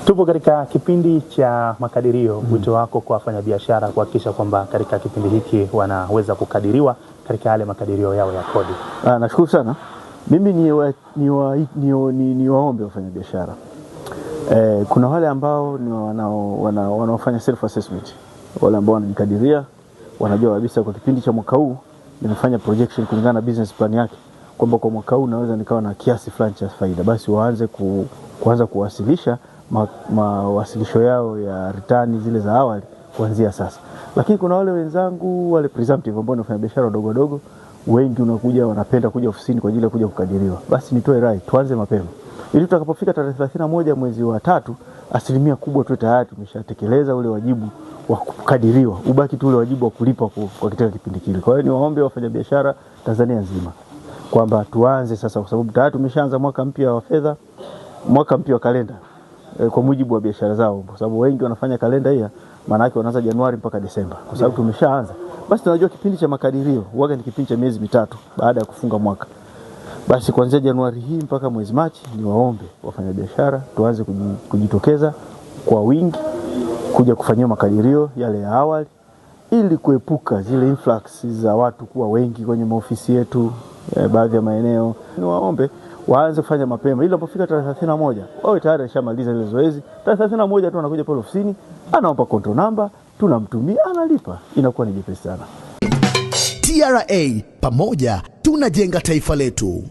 Tupo katika kipindi cha makadirio. Wito wako kwa wafanyabiashara kuhakikisha kwamba katika kipindi hiki wanaweza kukadiriwa katika yale makadirio yao ya kodi? Nashukuru sana. Mimi ni waombe wafanyabiashara. Kuna wale ambao wanaofanya self assessment. Wale ambao wanajikadiria, wanajua kabisa kwa kipindi cha mwaka huu nimefanya projection kulingana na business plan yake, kwamba kwa mwaka huu naweza nikawa na kiasi fulani cha faida. Basi waanze kuanza kuwasilisha mawasilisho yao ya return zile za awali kuanzia sasa. Lakini kuna wale wenzangu wale presumptive ambao wanafanya biashara dogo dogo, wengi unakuja wanapenda kuja ofisini kwa ajili ya kuja kukadiriwa. Basi nitoe rai tuanze mapema, ili tutakapofika tarehe 31 mwezi wa 3, asilimia kubwa tu tayari tumeshatekeleza ule wajibu wa kukadiriwa, ubaki tu ule wajibu wa kulipa kwa katika kipindi kile. Kwa hiyo ni waombe wafanyabiashara Tanzania nzima kwamba tuanze sasa, kwa sababu tayari tumeshaanza mwaka mpya wa fedha, mwaka mpya wa kalenda kwa mujibu wa biashara zao, kwa sababu wengi wanafanya kalenda hii, maana yake wanaanza Januari mpaka Desemba. Kwa sababu tumeshaanza, basi tunajua kipindi cha makadirio huwa ni kipindi cha miezi 3 baada ya kufunga mwaka. Basi kuanzia Januari hii mpaka mwezi Machi, ni waombe wafanyabiashara tuanze kujitokeza kwa wingi kuja kufanyia makadirio yale ya awali, ili kuepuka zile influx za watu kuwa wengi kwenye maofisi yetu baadhi ya maeneo. Ni waombe waanze kufanya mapema, ili unapofika tarehe 31 wao tayari washamaliza ile zoezi. Tarehe 31 tu anakuja pale ofisini, anaomba control number, tunamtumia, analipa, inakuwa ni jepesi sana. TRA, pamoja tunajenga taifa letu.